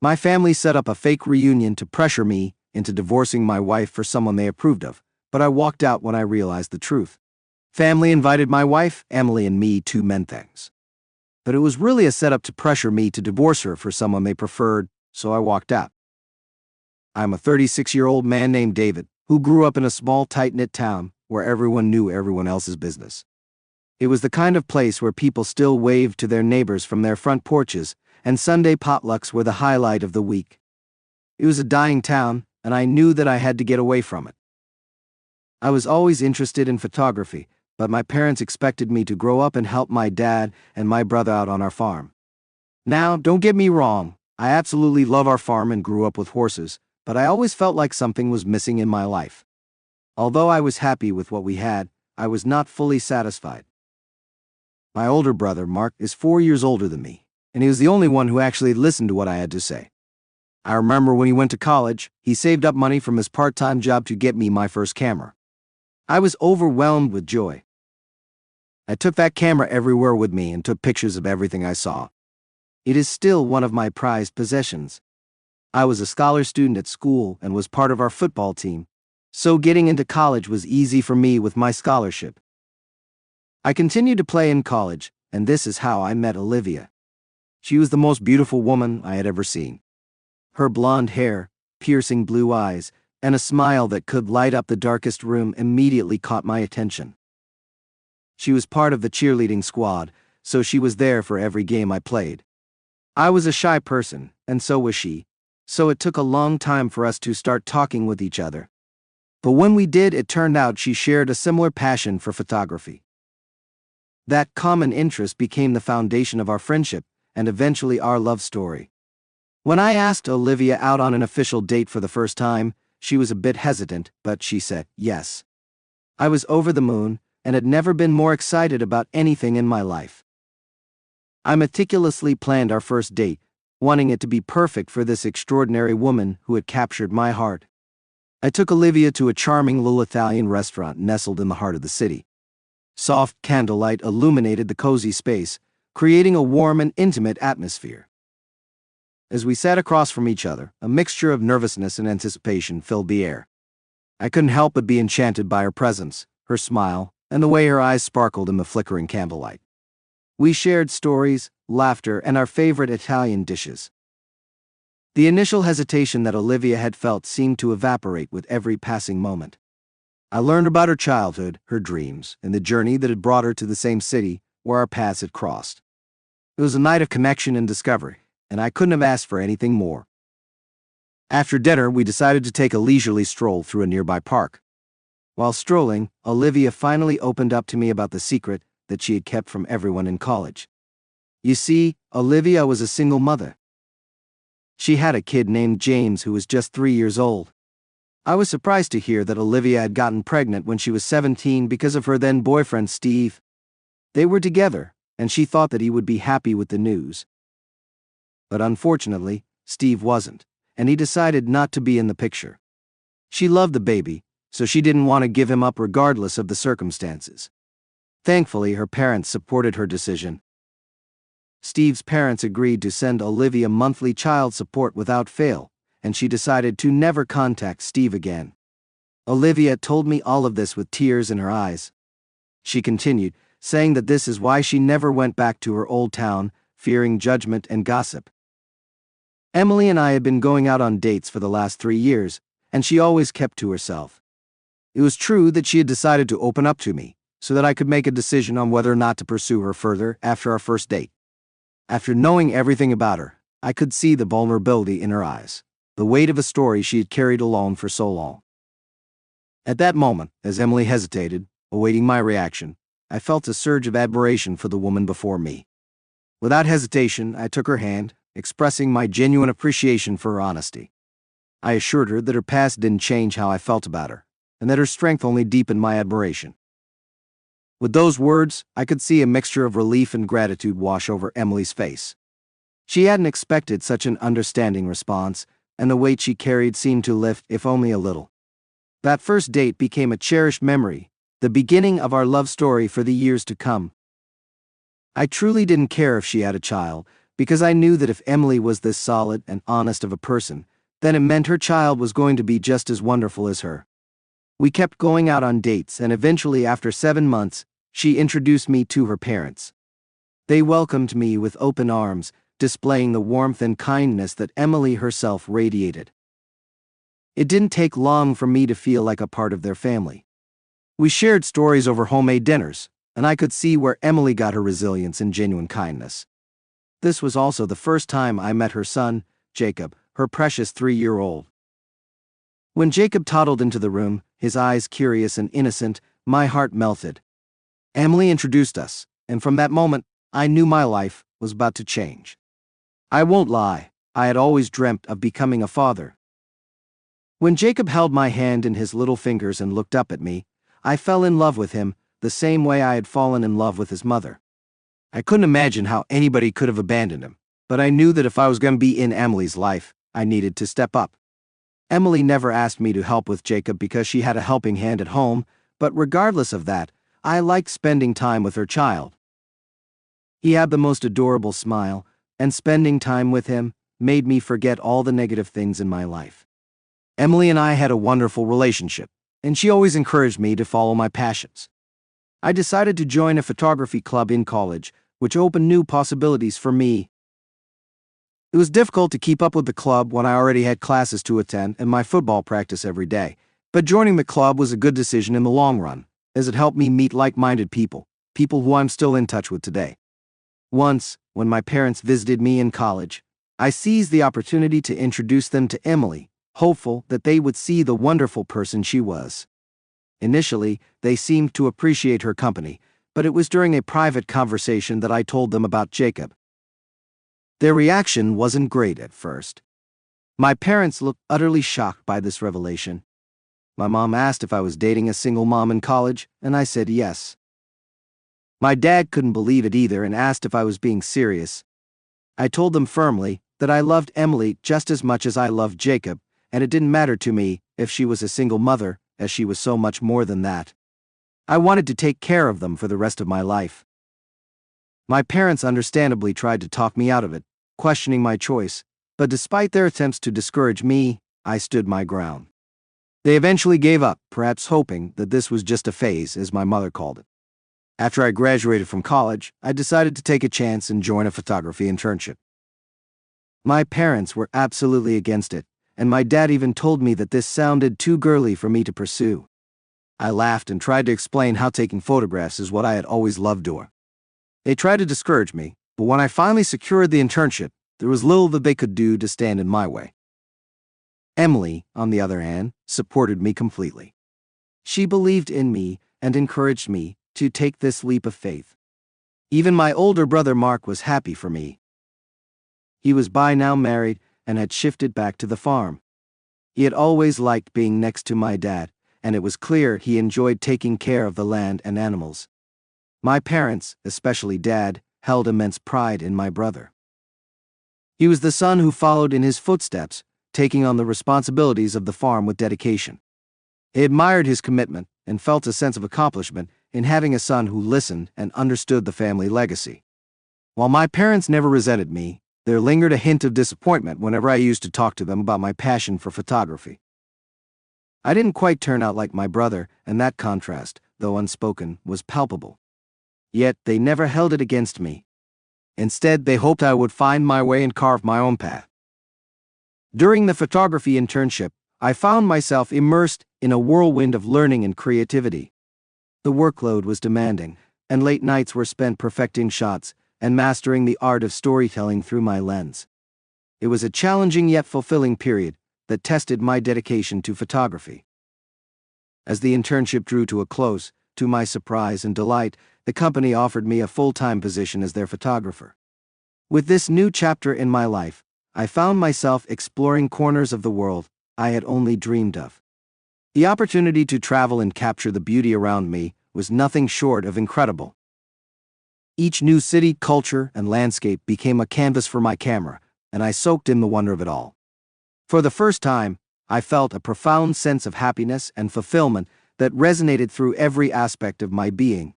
My family set up a fake reunion to pressure me into divorcing my wife for someone they approved of, but I walked out when I realized the truth. Family invited my wife, Emily, and me to Menthings. But it was really a setup to pressure me to divorce her for someone they preferred, so I walked out. I'm a 36-year-old man named David, who grew up in a small, tight-knit town where everyone knew everyone else's business. It was the kind of place where people still waved to their neighbors from their front porches, and Sunday potlucks were the highlight of the week. It was a dying town, and I knew that I had to get away from it. I was always interested in photography, but my parents expected me to grow up and help my dad and my brother out on our farm. Now, don't get me wrong, I absolutely love our farm and grew up with horses, but I always felt like something was missing in my life. Although I was happy with what we had, I was not fully satisfied. My older brother, Mark, is 4 years older than me, and he was the only one who actually listened to what I had to say. I remember when he went to college, he saved up money from his part-time job to get me my first camera. I was overwhelmed with joy. I took that camera everywhere with me and took pictures of everything I saw. It is still one of my prized possessions. I was a scholar student at school and was part of our football team, so getting into college was easy for me with my scholarship. I continued to play in college, and this is how I met Olivia. She was the most beautiful woman I had ever seen. Her blonde hair, piercing blue eyes, and a smile that could light up the darkest room immediately caught my attention. She was part of the cheerleading squad, so she was there for every game I played. I was a shy person, and so was she, so it took a long time for us to start talking with each other. But when we did, it turned out she shared a similar passion for photography. That common interest became the foundation of our friendship, and eventually our love story. When I asked Olivia out on an official date for the first time, she was a bit hesitant, but she said yes. I was over the moon, and had never been more excited about anything in my life. I meticulously planned our first date, wanting it to be perfect for this extraordinary woman who had captured my heart. I took Olivia to a charming little Italian restaurant nestled in the heart of the city. Soft candlelight illuminated the cozy space, creating a warm and intimate atmosphere. As we sat across from each other, a mixture of nervousness and anticipation filled the air. I couldn't help but be enchanted by her presence, her smile, and the way her eyes sparkled in the flickering candlelight. We shared stories, laughter, and our favorite Italian dishes. The initial hesitation that Olivia had felt seemed to evaporate with every passing moment. I learned about her childhood, her dreams, and the journey that had brought her to the same city where our paths had crossed. It was a night of connection and discovery, and I couldn't have asked for anything more. After dinner, we decided to take a leisurely stroll through a nearby park. While strolling, Olivia finally opened up to me about the secret that she had kept from everyone in college. You see, Olivia was a single mother. She had a kid named James who was just 3 years old. I was surprised to hear that Olivia had gotten pregnant when she was 17 because of her then boyfriend Steve. They were together, and she thought that he would be happy with the news. But unfortunately, Steve wasn't, and he decided not to be in the picture. She loved the baby, so she didn't want to give him up regardless of the circumstances. Thankfully, her parents supported her decision. Steve's parents agreed to send Olivia monthly child support without fail, and she decided to never contact Steve again. Olivia told me all of this with tears in her eyes. She continued, saying that this is why she never went back to her old town, fearing judgment and gossip. Emily and I had been going out on dates for the last 3 years, and she always kept to herself. It was true that she had decided to open up to me, so that I could make a decision on whether or not to pursue her further after our first date. After knowing everything about her, I could see the vulnerability in her eyes, the weight of a story she had carried alone for so long. At that moment, as Emily hesitated, awaiting my reaction, I felt a surge of admiration for the woman before me. Without hesitation, I took her hand, expressing my genuine appreciation for her honesty. I assured her that her past didn't change how I felt about her, and that her strength only deepened my admiration. With those words, I could see a mixture of relief and gratitude wash over Emily's face. She hadn't expected such an understanding response, and the weight she carried seemed to lift, if only a little. That first date became a cherished memory, the beginning of our love story for the years to come. I truly didn't care if she had a child, because I knew that if Emily was this solid and honest of a person, then it meant her child was going to be just as wonderful as her. We kept going out on dates, and eventually, after 7 months, she introduced me to her parents. They welcomed me with open arms, displaying the warmth and kindness that Emily herself radiated. It didn't take long for me to feel like a part of their family. We shared stories over homemade dinners, and I could see where Emily got her resilience and genuine kindness. This was also the first time I met her son, Jacob, her precious 3-year-old. When Jacob toddled into the room, his eyes curious and innocent, my heart melted. Emily introduced us, and from that moment, I knew my life was about to change. I won't lie, I had always dreamt of becoming a father. When Jacob held my hand in his little fingers and looked up at me, I fell in love with him the same way I had fallen in love with his mother. I couldn't imagine how anybody could have abandoned him, but I knew that if I was going to be in Emily's life, I needed to step up. Emily never asked me to help with Jacob because she had a helping hand at home, but regardless of that, I liked spending time with her child. He had the most adorable smile, and spending time with him made me forget all the negative things in my life. Emily and I had a wonderful relationship, and she always encouraged me to follow my passions. I decided to join a photography club in college, which opened new possibilities for me. It was difficult to keep up with the club when I already had classes to attend and my football practice every day, but joining the club was a good decision in the long run, as it helped me meet like-minded people who I'm still in touch with today. Once, when my parents visited me in college, I seized the opportunity to introduce them to Emily, hopeful that they would see the wonderful person she was. Initially, they seemed to appreciate her company, but it was during a private conversation that I told them about Jacob. Their reaction wasn't great at first. My parents looked utterly shocked by this revelation. My mom asked if I was dating a single mom in college, and I said yes. My dad couldn't believe it either and asked if I was being serious. I told them firmly that I loved Emily just as much as I loved Jacob, and it didn't matter to me if she was a single mother, as she was so much more than that. I wanted to take care of them for the rest of my life. My parents understandably tried to talk me out of it, questioning my choice, but despite their attempts to discourage me, I stood my ground. They eventually gave up, perhaps hoping that this was just a phase, as my mother called it. After I graduated from college, I decided to take a chance and join a photography internship. My parents were absolutely against it, and my dad even told me that this sounded too girly for me to pursue. I laughed and tried to explain how taking photographs is what I had always loved doing. They tried to discourage me, but when I finally secured the internship, there was little that they could do to stand in my way. Emily, on the other hand, supported me completely. She believed in me and encouraged me to take this leap of faith. Even my older brother Mark was happy for me. He was by now married and had shifted back to the farm. He had always liked being next to my dad, and it was clear he enjoyed taking care of the land and animals. My parents, especially Dad, held immense pride in my brother. He was the son who followed in his footsteps, taking on the responsibilities of the farm with dedication. They admired his commitment and felt a sense of accomplishment in having a son who listened and understood the family legacy. While my parents never resented me, there lingered a hint of disappointment whenever I used to talk to them about my passion for photography. I didn't quite turn out like my brother, and that contrast, though unspoken, was palpable. Yet they never held it against me. Instead, they hoped I would find my way and carve my own path. During the photography internship, I found myself immersed in a whirlwind of learning and creativity. The workload was demanding, and late nights were spent perfecting shots and mastering the art of storytelling through my lens. It was a challenging yet fulfilling period that tested my dedication to photography. As the internship drew to a close, to my surprise and delight, the company offered me a full-time position as their photographer. With this new chapter in my life, I found myself exploring corners of the world I had only dreamed of. The opportunity to travel and capture the beauty around me was nothing short of incredible. Each new city, culture, and landscape became a canvas for my camera, and I soaked in the wonder of it all. For the first time, I felt a profound sense of happiness and fulfillment that resonated through every aspect of my being.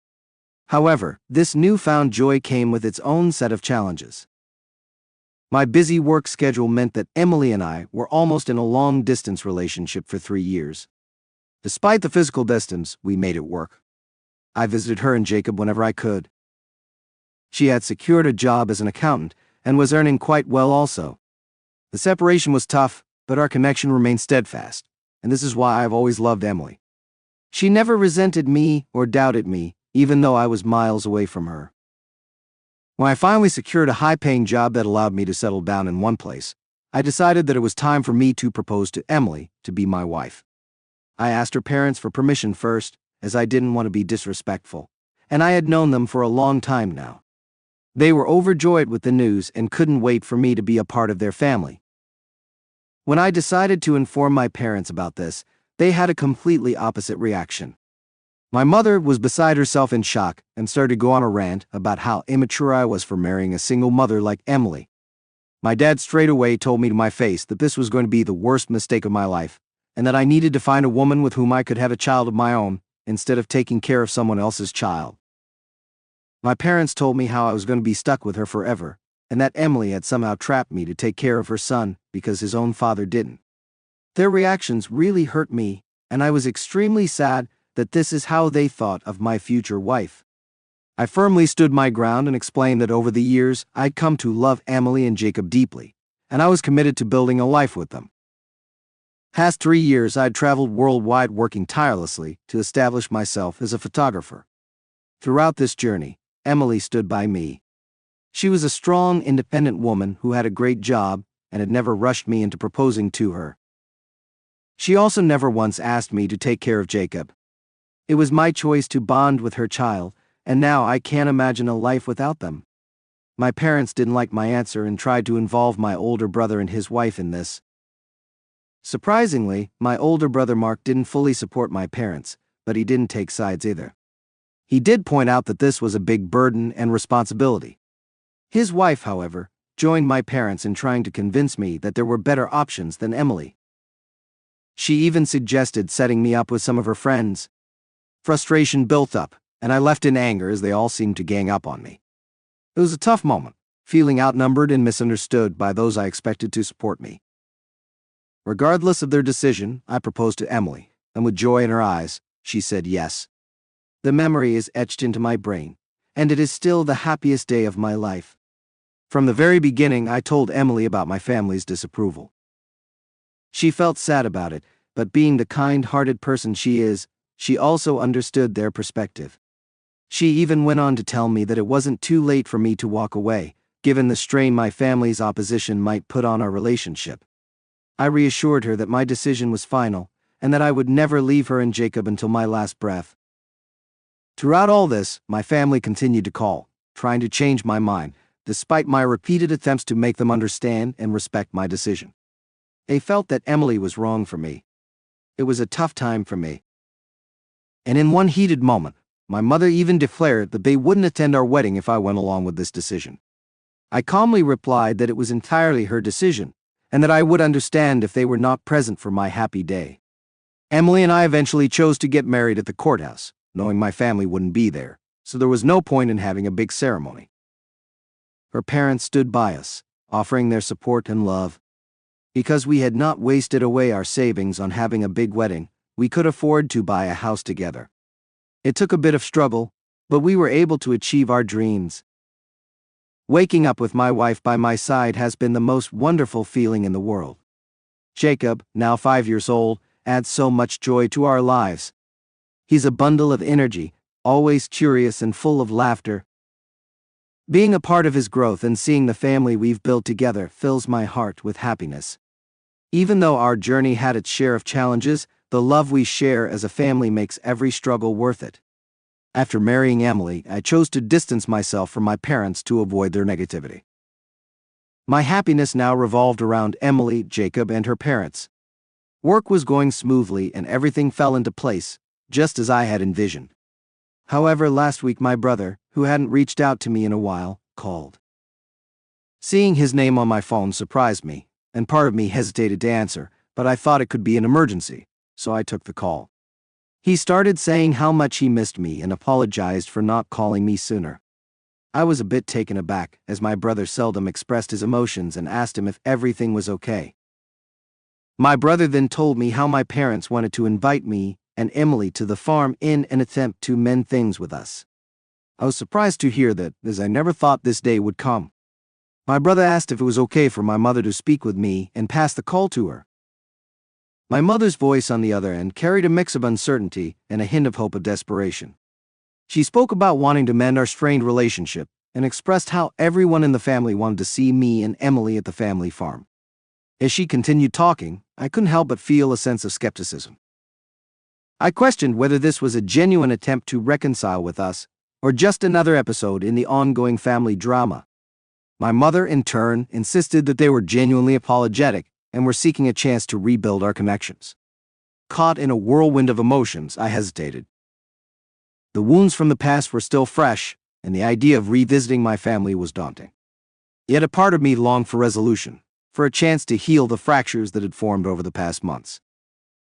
However, this newfound joy came with its own set of challenges. My busy work schedule meant that Emily and I were almost in a long-distance relationship for 3 years. Despite the physical distance, we made it work. I visited her and Jacob whenever I could. She had secured a job as an accountant and was earning quite well also. The separation was tough, but our connection remained steadfast, and this is why I've always loved Emily. She never resented me or doubted me, even though I was miles away from her. When I finally secured a high-paying job that allowed me to settle down in one place, I decided that it was time for me to propose to Emily to be my wife. I asked her parents for permission first, as I didn't want to be disrespectful, and I had known them for a long time now. They were overjoyed with the news and couldn't wait for me to be a part of their family. When I decided to inform my parents about this, they had a completely opposite reaction. My mother was beside herself in shock and started to go on a rant about how immature I was for marrying a single mother like Emily. My dad straight away told me to my face that this was going to be the worst mistake of my life, and that I needed to find a woman with whom I could have a child of my own, instead of taking care of someone else's child. My parents told me how I was going to be stuck with her forever, and that Emily had somehow trapped me to take care of her son because his own father didn't. Their reactions really hurt me, and I was extremely sad that this is how they thought of my future wife. I firmly stood my ground and explained that over the years I'd come to love Emily and Jacob deeply, and I was committed to building a life with them. Past 3 years I'd traveled worldwide working tirelessly to establish myself as a photographer. Throughout this journey, Emily stood by me. She was a strong, independent woman who had a great job and had never rushed me into proposing to her. She also never once asked me to take care of Jacob. It was my choice to bond with her child, and now I can't imagine a life without them. My parents didn't like my answer and tried to involve my older brother and his wife in this. Surprisingly, my older brother Mark didn't fully support my parents, but he didn't take sides either. He did point out that this was a big burden and responsibility. His wife, however, joined my parents in trying to convince me that there were better options than Emily. She even suggested setting me up with some of her friends. Frustration built up, and I left in anger as they all seemed to gang up on me. It was a tough moment, feeling outnumbered and misunderstood by those I expected to support me. Regardless of their decision, I proposed to Emily, and with joy in her eyes, she said yes. The memory is etched into my brain, and it is still the happiest day of my life. From the very beginning, I told Emily about my family's disapproval. She felt sad about it, but being the kind-hearted person she is, she also understood their perspective. She even went on to tell me that it wasn't too late for me to walk away, given the strain my family's opposition might put on our relationship. I reassured her that my decision was final, and that I would never leave her and Jacob until my last breath. Throughout all this, my family continued to call, trying to change my mind, despite my repeated attempts to make them understand and respect my decision. They felt that Emily was wrong for me. It was a tough time for me. And in one heated moment, my mother even declared that they wouldn't attend our wedding if I went along with this decision. I calmly replied that it was entirely her decision, and that I would understand if they were not present for my happy day. Emily and I eventually chose to get married at the courthouse, knowing my family wouldn't be there, so there was no point in having a big ceremony. Her parents stood by us, offering their support and love. Because we had not wasted away our savings on having a big wedding, we could afford to buy a house together. It took a bit of struggle, but we were able to achieve our dreams. Waking up with my wife by my side has been the most wonderful feeling in the world. Jacob, now 5 years old, adds so much joy to our lives. He's a bundle of energy, always curious and full of laughter. Being a part of his growth and seeing the family we've built together fills my heart with happiness. Even though our journey had its share of challenges, the love we share as a family makes every struggle worth it. After marrying Emily, I chose to distance myself from my parents to avoid their negativity. My happiness now revolved around Emily, Jacob, and her parents. Work was going smoothly and everything fell into place, just as I had envisioned. However, last week my brother, who hadn't reached out to me in a while, called. Seeing his name on my phone surprised me, and part of me hesitated to answer, but I thought it could be an emergency, so I took the call. He started saying how much he missed me and apologized for not calling me sooner. I was a bit taken aback, as my brother seldom expressed his emotions, and asked him if everything was okay. My brother then told me how my parents wanted to invite me and Emily to the farm in an attempt to mend things with us. I was surprised to hear that, as I never thought this day would come. My brother asked if it was okay for my mother to speak with me and pass the call to her. My mother's voice on the other end carried a mix of uncertainty and a hint of hope of desperation. She spoke about wanting to mend our strained relationship and expressed how everyone in the family wanted to see me and Emily at the family farm. As she continued talking, I couldn't help but feel a sense of skepticism. I questioned whether this was a genuine attempt to reconcile with us or just another episode in the ongoing family drama. My mother, in turn, insisted that they were genuinely apologetic and were seeking a chance to rebuild our connections. Caught in a whirlwind of emotions, I hesitated. The wounds from the past were still fresh, and the idea of revisiting my family was daunting. Yet a part of me longed for resolution, for a chance to heal the fractures that had formed over the past months.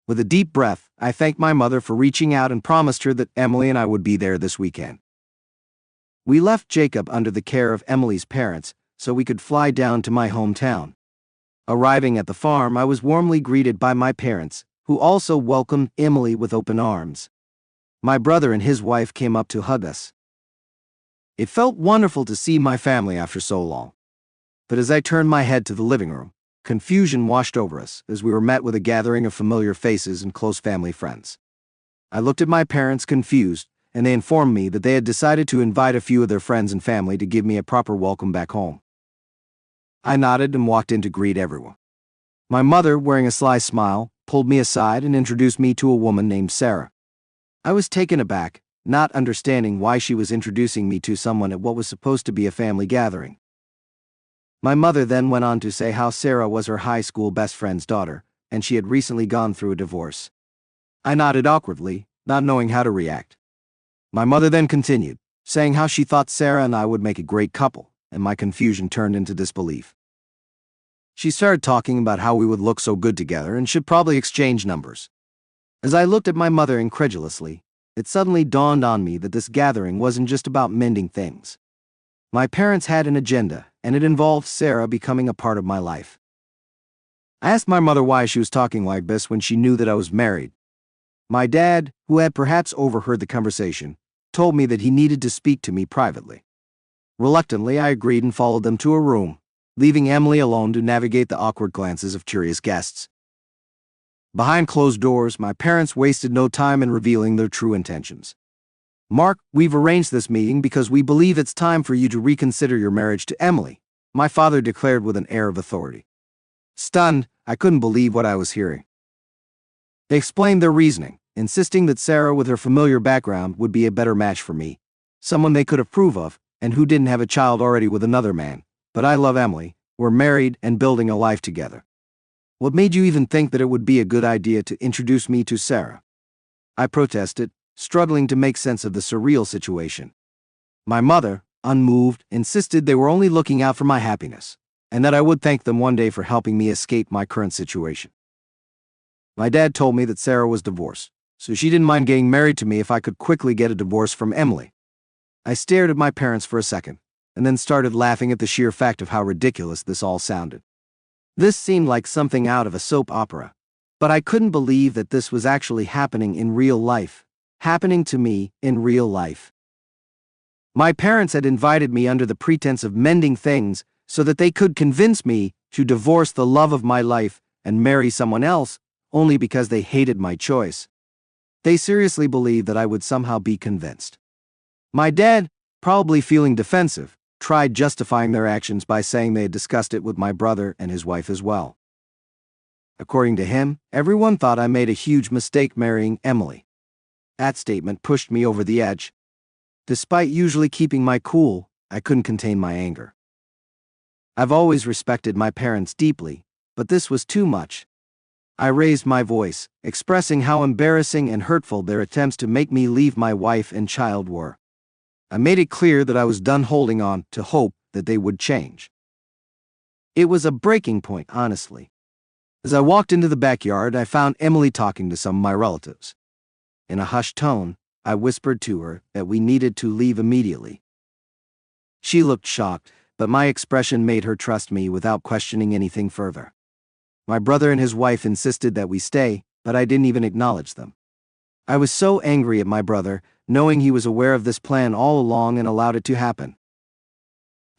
With a deep breath, I thanked my mother for reaching out and promised her that Emily and I would be there this weekend. We left Jacob under the care of Emily's parents so we could fly down to my hometown. Arriving at the farm, I was warmly greeted by my parents, who also welcomed Emily with open arms. My brother and his wife came up to hug us. It felt wonderful to see my family after so long. But as I turned my head to the living room, confusion washed over us as we were met with a gathering of familiar faces and close family friends. I looked at my parents confused, and they informed me that they had decided to invite a few of their friends and family to give me a proper welcome back home. I nodded and walked in to greet everyone. My mother, wearing a sly smile, pulled me aside and introduced me to a woman named Sarah. I was taken aback, not understanding why she was introducing me to someone at what was supposed to be a family gathering. My mother then went on to say how Sarah was her high school best friend's daughter, and she had recently gone through a divorce. I nodded awkwardly, not knowing how to react. My mother then continued, saying how she thought Sarah and I would make a great couple, and my confusion turned into disbelief. She started talking about how we would look so good together and should probably exchange numbers. As I looked at my mother incredulously, it suddenly dawned on me that this gathering wasn't just about mending things. My parents had an agenda, and it involved Sarah becoming a part of my life. I asked my mother why she was talking like this when she knew that I was married. My dad, who had perhaps overheard the conversation, told me that he needed to speak to me privately. Reluctantly, I agreed and followed them to a room, leaving Emily alone to navigate the awkward glances of curious guests. Behind closed doors, my parents wasted no time in revealing their true intentions. "Mark, we've arranged this meeting because we believe it's time for you to reconsider your marriage to Emily," my father declared with an air of authority. Stunned, I couldn't believe what I was hearing. They explained their reasoning, insisting that Sarah, with her familiar background, would be a better match for me, someone they could approve of, and who didn't have a child already with another man. But I love Emily, we're married and building a life together. What made you even think that it would be a good idea to introduce me to Sarah? I protested, struggling to make sense of the surreal situation. My mother, unmoved, insisted they were only looking out for my happiness, and that I would thank them one day for helping me escape my current situation. My dad told me that Sarah was divorced, so she didn't mind getting married to me if I could quickly get a divorce from Emily. I stared at my parents for a second, and then started laughing at the sheer fact of how ridiculous this all sounded. This seemed like something out of a soap opera, but I couldn't believe that this was actually happening in real life, happening to me in real life. My parents had invited me under the pretense of mending things so that they could convince me to divorce the love of my life and marry someone else only because they hated my choice. They seriously believed that I would somehow be convinced. My dad, probably feeling defensive, tried justifying their actions by saying they had discussed it with my brother and his wife as well. According to him, everyone thought I made a huge mistake marrying Emily. That statement pushed me over the edge. Despite usually keeping my cool, I couldn't contain my anger. I've always respected my parents deeply, but this was too much. I raised my voice, expressing how embarrassing and hurtful their attempts to make me leave my wife and child were. I made it clear that I was done holding on to hope that they would change. It was a breaking point, honestly. As I walked into the backyard, I found Emily talking to some of my relatives. In a hushed tone, I whispered to her that we needed to leave immediately. She looked shocked, but my expression made her trust me without questioning anything further. My brother and his wife insisted that we stay, but I didn't even acknowledge them. I was so angry at my brother, knowing he was aware of this plan all along and allowed it to happen.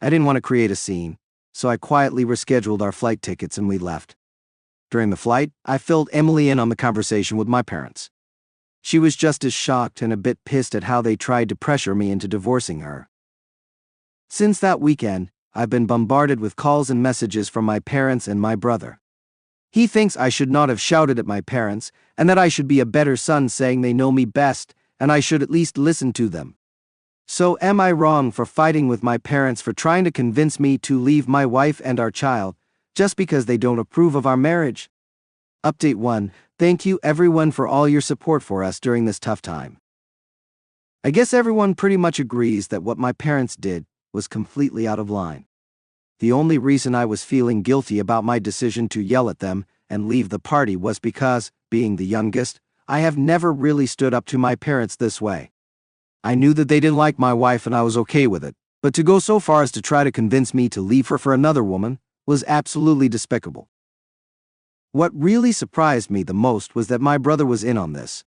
I didn't want to create a scene, so I quietly rescheduled our flight tickets and we left. During the flight, I filled Emily in on the conversation with my parents. She was just as shocked and a bit pissed at how they tried to pressure me into divorcing her. Since that weekend, I've been bombarded with calls and messages from my parents and my brother. He thinks I should not have shouted at my parents, and that I should be a better son, saying they know me best, and I should at least listen to them. So am I wrong for fighting with my parents for trying to convince me to leave my wife and our child, just because they don't approve of our marriage? Update 1. Thank you everyone for all your support for us during this tough time. I guess everyone pretty much agrees that what my parents did was completely out of line. The only reason I was feeling guilty about my decision to yell at them and leave the party was because, being the youngest, I have never really stood up to my parents this way. I knew that they didn't like my wife and I was okay with it, but to go so far as to try to convince me to leave her for another woman was absolutely despicable. What really surprised me the most was that my brother was in on this.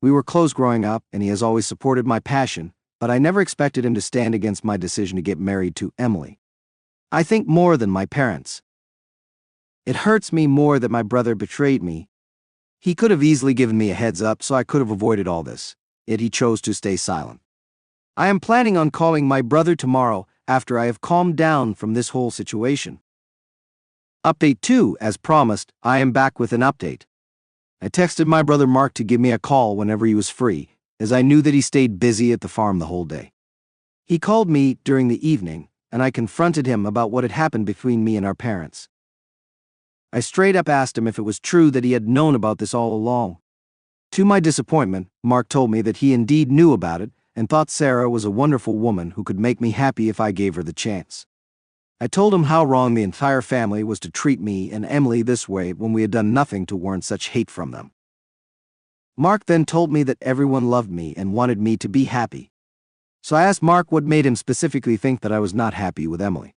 We were close growing up and he has always supported my passion, but I never expected him to stand against my decision to get married to Emily. I think more than my parents. It hurts me more that my brother betrayed me. He could have easily given me a heads up so I could have avoided all this, yet he chose to stay silent. I am planning on calling my brother tomorrow after I have calmed down from this whole situation. Update 2. As promised, I am back with an update. I texted my brother Mark to give me a call whenever he was free, as I knew that he stayed busy at the farm the whole day. He called me during the evening, and I confronted him about what had happened between me and our parents. I straight up asked him if it was true that he had known about this all along. To my disappointment, Mark told me that he indeed knew about it and thought Sarah was a wonderful woman who could make me happy if I gave her the chance. I told him how wrong the entire family was to treat me and Emily this way when we had done nothing to warrant such hate from them. Mark then told me that everyone loved me and wanted me to be happy. So I asked Mark what made him specifically think that I was not happy with Emily.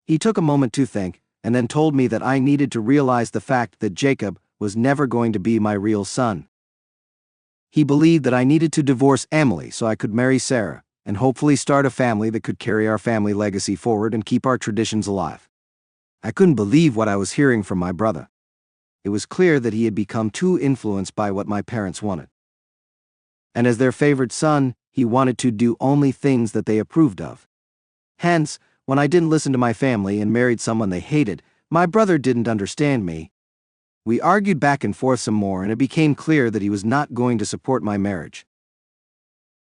He took a moment to think, and then told me that I needed to realize the fact that Jacob was never going to be my real son. He believed that I needed to divorce Emily so I could marry Sarah, and hopefully start a family that could carry our family legacy forward and keep our traditions alive. I couldn't believe what I was hearing from my brother. It was clear that he had become too influenced by what my parents wanted. And as their favorite son, he wanted to do only things that they approved of. Hence, when I didn't listen to my family and married someone they hated, my brother didn't understand me. We argued back and forth some more and it became clear that he was not going to support my marriage.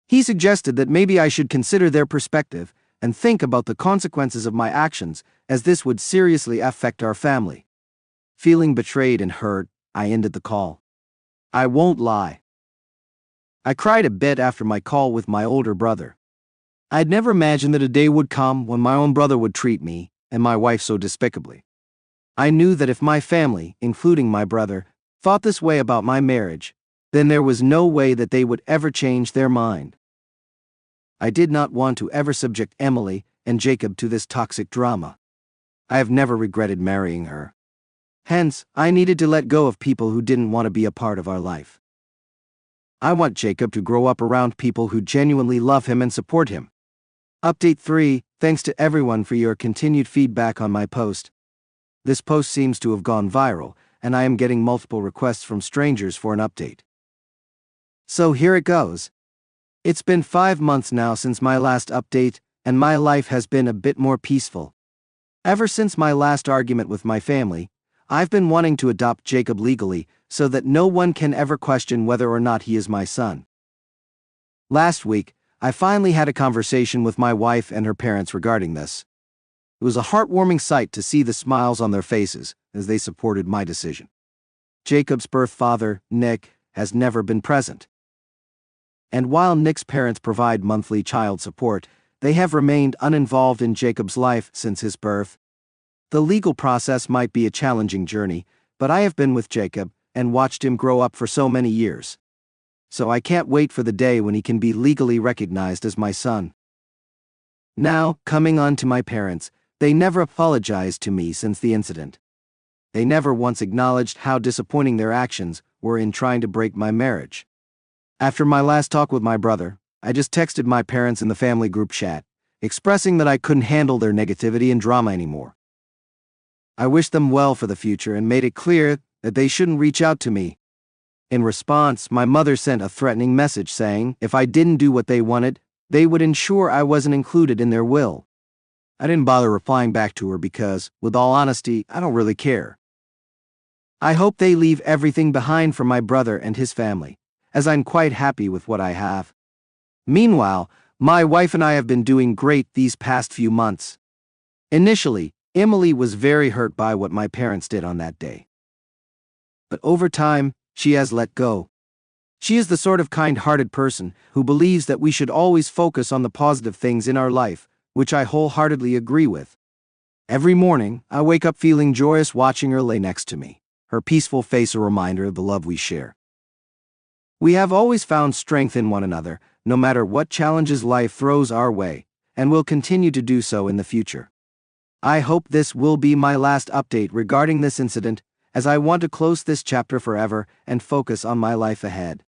He suggested that maybe I should consider their perspective and think about the consequences of my actions, as this would seriously affect our family. Feeling betrayed and hurt, I ended the call. I won't lie. I cried a bit after my call with my older brother. I'd never imagined that a day would come when my own brother would treat me and my wife so despicably. I knew that if my family, including my brother, thought this way about my marriage, then there was no way that they would ever change their mind. I did not want to ever subject Emily and Jacob to this toxic drama. I have never regretted marrying her. Hence, I needed to let go of people who didn't want to be a part of our life. I want Jacob to grow up around people who genuinely love him and support him. Update 3. Thanks to everyone for your continued feedback on my post. This post seems to have gone viral, and I am getting multiple requests from strangers for an update. So here it goes. It's been 5 months now since my last update, and my life has been a bit more peaceful. Ever since my last argument with my family, I've been wanting to adopt Jacob legally so that no one can ever question whether or not he is my son. Last week, I finally had a conversation with my wife and her parents regarding this. It was a heartwarming sight to see the smiles on their faces as they supported my decision. Jacob's birth father, Nick, has never been present. And while Nick's parents provide monthly child support, they have remained uninvolved in Jacob's life since his birth. The legal process might be a challenging journey, but I have been with Jacob and watched him grow up for so many years. So I can't wait for the day when he can be legally recognized as my son. Now, coming on to my parents, they never apologized to me since the incident. They never once acknowledged how disappointing their actions were in trying to break my marriage. After my last talk with my brother, I just texted my parents in the family group chat, expressing that I couldn't handle their negativity and drama anymore. I wished them well for the future and made it clear that they shouldn't reach out to me. In response, my mother sent a threatening message saying if I didn't do what they wanted, they would ensure I wasn't included in their will. I didn't bother replying back to her because, with all honesty, I don't really care. I hope they leave everything behind for my brother and his family, as I'm quite happy with what I have. Meanwhile, my wife and I have been doing great these past few months. Initially, Emily was very hurt by what my parents did on that day. But over time, she has let go. She is the sort of kind-hearted person who believes that we should always focus on the positive things in our life, which I wholeheartedly agree with. Every morning, I wake up feeling joyous watching her lay next to me, her peaceful face a reminder of the love we share. We have always found strength in one another, no matter what challenges life throws our way, and will continue to do so in the future. I hope this will be my last update regarding this incident, as I want to close this chapter forever and focus on my life ahead.